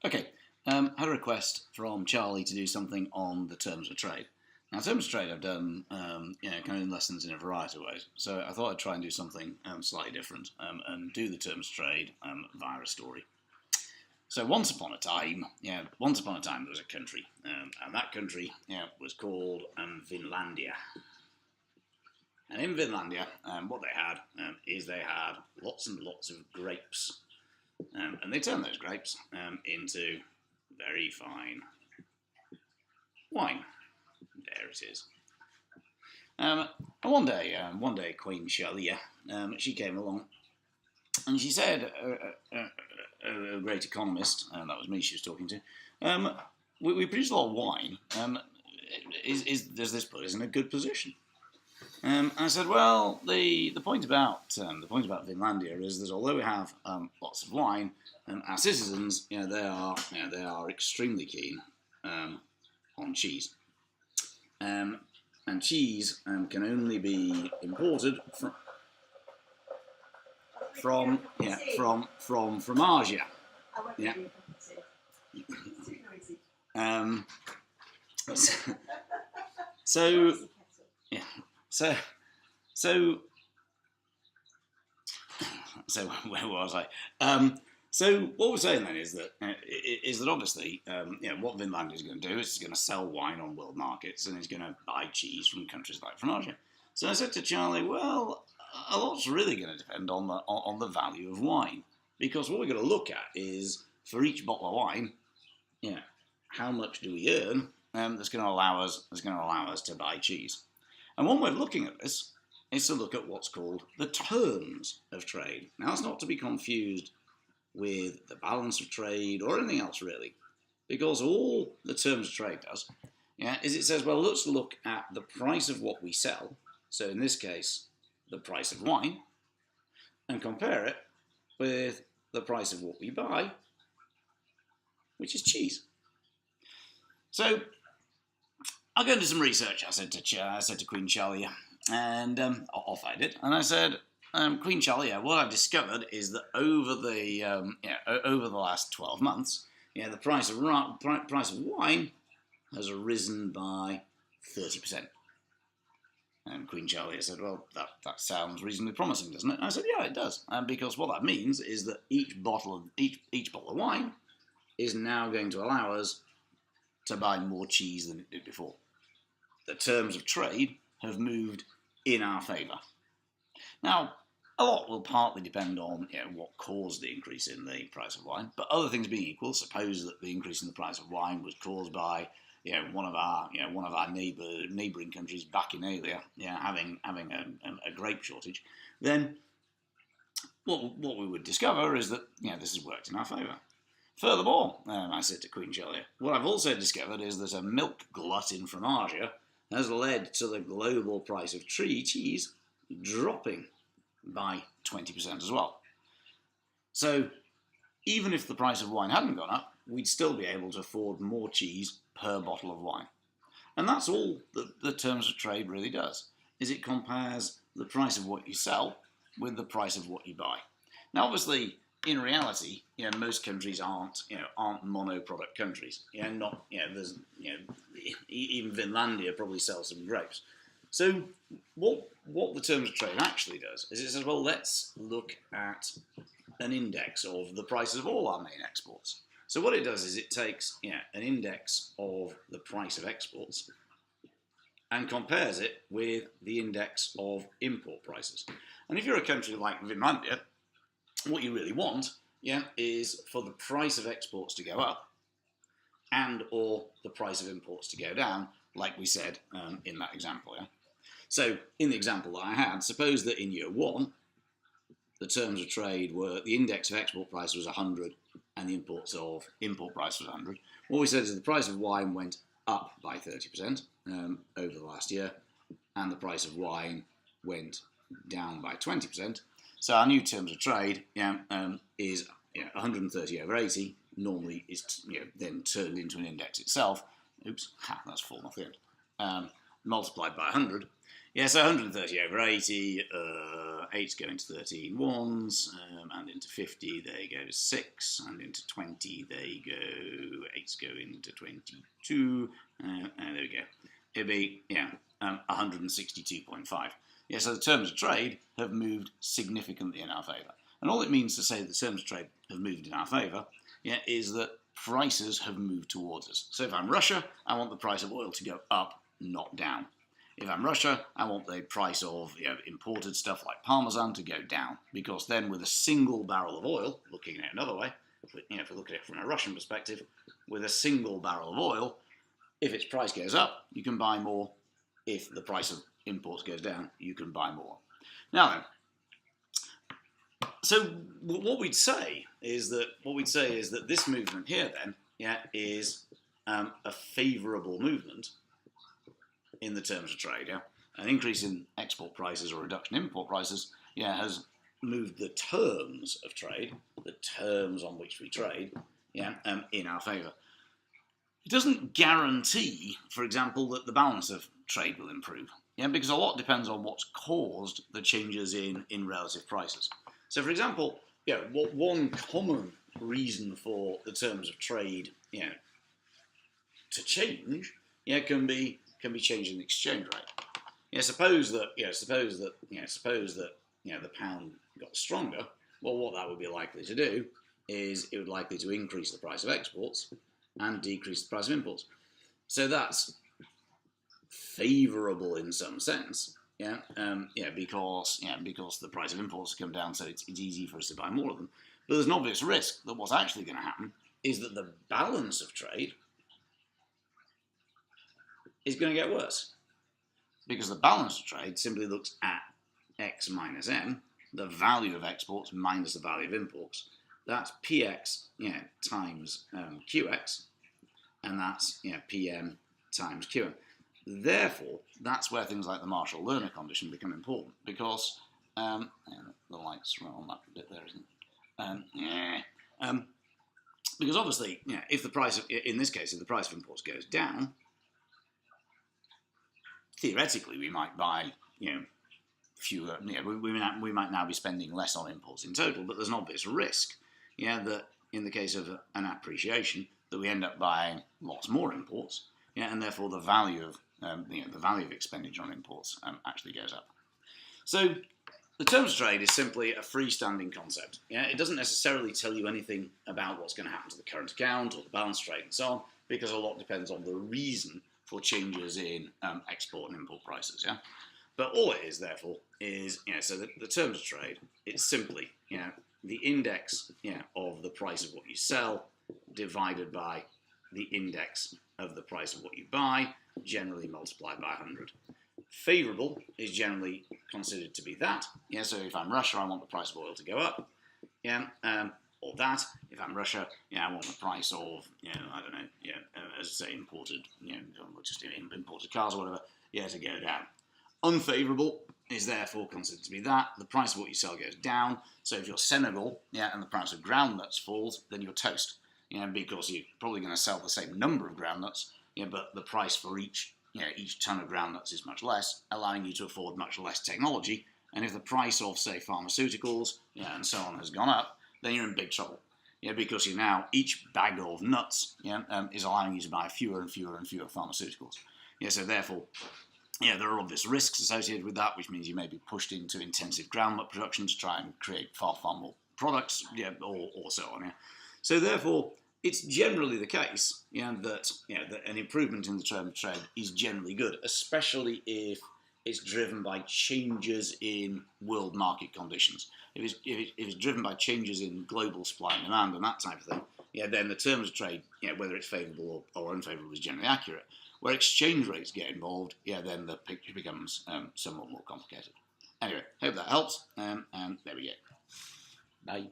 Okay, had a request from Charlie to do something on the terms of trade. Now, terms of trade I've done, kind of lessons in a variety of ways. So I thought I'd try and do something slightly different and do the terms of trade via a story. So once upon a time, there was a country, and that country, was called Vinlandia. And in Vinlandia, what they had is they had lots and lots of grapes. And they turned those grapes into very fine wine. There it is. And one day, Queen Shalia, she came along, and she said, a great economist, that was me she was talking to, we produce a lot of wine. Does this put us in a good position? I said, well, the point about Finlandia is that although we have lots of wine, our citizens, they are extremely keen on cheese, and cheese can only be imported from Asia. Yeah. So yeah. So where was I? So what we're saying then is that obviously what Vinland is going to do is it's going to sell wine on world markets and it's going to buy cheese from countries like from Asia. So I said to Charlie, well, a lot's really going to depend on the value of wine, because what we're going to look at is for each bottle of wine, how much do we earn that's going to allow us to buy cheese. And one way of looking at this is to look at what's called the terms of trade. Now, that's not to be confused with the balance of trade or anything else, really, because all the terms of trade does is it says, well, let's look at the price of what we sell, so in this case, the price of wine, and compare it with the price of what we buy, which is cheese. So I'll go into some research, I said to Queen Shalia, and off I did. And I said, Queen Shalia, what I've discovered is that over the last 12 months, the price of wine has risen by 30%. And Queen Shalia said, well, that sounds reasonably promising, doesn't it? And I said, yeah, it does. Because what that means is that each bottle of wine is now going to allow us to buy more cheese than it did before. The terms of trade have moved in our favour. Now, a lot will partly depend on what caused the increase in the price of wine, but other things being equal, suppose that the increase in the price of wine was caused by one of our neighbouring countries, Bacchinalia, having a grape shortage, then what we would discover is that this has worked in our favour. Furthermore, I said to Queen Shalia, what I've also discovered is that a milk glutton from Asia has led to the global price of cheese dropping by 20% as well. So even if the price of wine hadn't gone up, we'd still be able to afford more cheese per bottle of wine. And that's all that the terms of trade really does, is it compares the price of what you sell with the price of what you buy. Now, obviously, in reality, most countries aren't monoproduct countries. Even Vinlandia probably sells some grapes. So what the terms of trade actually does is it says, well, let's look at an index of the prices of all our main exports. So what it does is it takes an index of the price of exports and compares it with the index of import prices. And if you're a country like Vinlandia, what you really want, is for the price of exports to go up and or the price of imports to go down, like we said in that example. So in the example that I had, suppose that in year one, the terms of trade were the index of export price was 100 and the import price was 100. What we said is the price of wine went up by 30% over the last year, and the price of wine went down by 20%. So our new terms of trade is 130 over 80. Normally, is then turned into an index itself. Oops, that's fallen off the end. Multiplied by 100. Yeah, so 130 over 80, 8's going to 13 ones, and into 50 there goes 6, and into 20 there you go, 8's go into 22, and there we go. It'd be, 162.5. Yeah, so the terms of trade have moved significantly in our favour. And all it means to say that the terms of trade have moved in our favour, is that prices have moved towards us. So if I'm Russia, I want the price of oil to go up, not down. If I'm Russia, I want the price of imported stuff like Parmesan to go down, because then with a single barrel of oil, looking at it another way, if we look at it from a Russian perspective, with a single barrel of oil, if its price goes up, you can buy more. If the price of imports goes down, you can buy more. Now then, so what we'd say is that this movement here then, is a favourable movement in the terms of trade. An increase in export prices or reduction in import prices, has moved the terms of trade, the terms on which we trade, in our favour. It doesn't guarantee, for example, that the balance of trade will improve, because a lot depends on what's caused the changes in relative prices. So, for example, one common reason for the terms of trade, to change, can be changing the exchange rate. Suppose that the pound got stronger. Well, what that would be likely to do is it would likely to increase the price of exports and decrease the price of imports. So that's favourable in some sense, because the price of imports come down, so it's easy for us to buy more of them. But there's an obvious risk that what's actually going to happen is that the balance of trade is going to get worse, because the balance of trade simply looks at X minus M, the value of exports minus the value of imports. That's PX times QX, and that's PM times QM. Therefore, that's where things like the Marshall-Lerner condition become important, because the light's right on that bit there, isn't it? Because obviously, if the price of, in this case, if the price of imports goes down, theoretically we might buy fewer. We might now be spending less on imports in total, but there's an obvious risk, that in the case of an appreciation, that we end up buying lots more imports, and therefore the value of expenditure on imports actually goes up. So the terms of trade is simply a freestanding concept. It doesn't necessarily tell you anything about what's going to happen to the current account or the balance trade and so on, because a lot depends on the reason for changes in export and import prices. But all it is, therefore, is so the terms of trade, it's simply the index of the price of what you sell divided by the index of the price of what you buy, generally multiplied by 100. Favourable is generally considered to be that. So if I'm Russia, I want the price of oil to go up. Or that. If I'm Russia, I want the price of, I don't know, as I say, imported, just imported cars or whatever, to go down. Unfavourable is therefore considered to be that. The price of what you sell goes down. So if you're Senegal, and the price of groundnuts falls, then you're toast. Because you're probably going to sell the same number of groundnuts, but the price for each ton of groundnuts is much less, allowing you to afford much less technology. And if the price of, say, pharmaceuticals, and so on has gone up, then you're in big trouble. Because each bag of nuts, is allowing you to buy fewer and fewer and fewer pharmaceuticals. So therefore, there are obvious risks associated with that, which means you may be pushed into intensive groundnut production to try and create far, far more products, or so on. So therefore, it's generally the case, that an improvement in the term of trade is generally good, especially if it's driven by changes in world market conditions. If it's driven by changes in global supply and demand and that type of thing, then the terms of trade, whether it's favourable or unfavourable, is generally accurate. Where exchange rates get involved, then the picture becomes somewhat more complicated. Anyway, hope that helps, and there we go. Bye.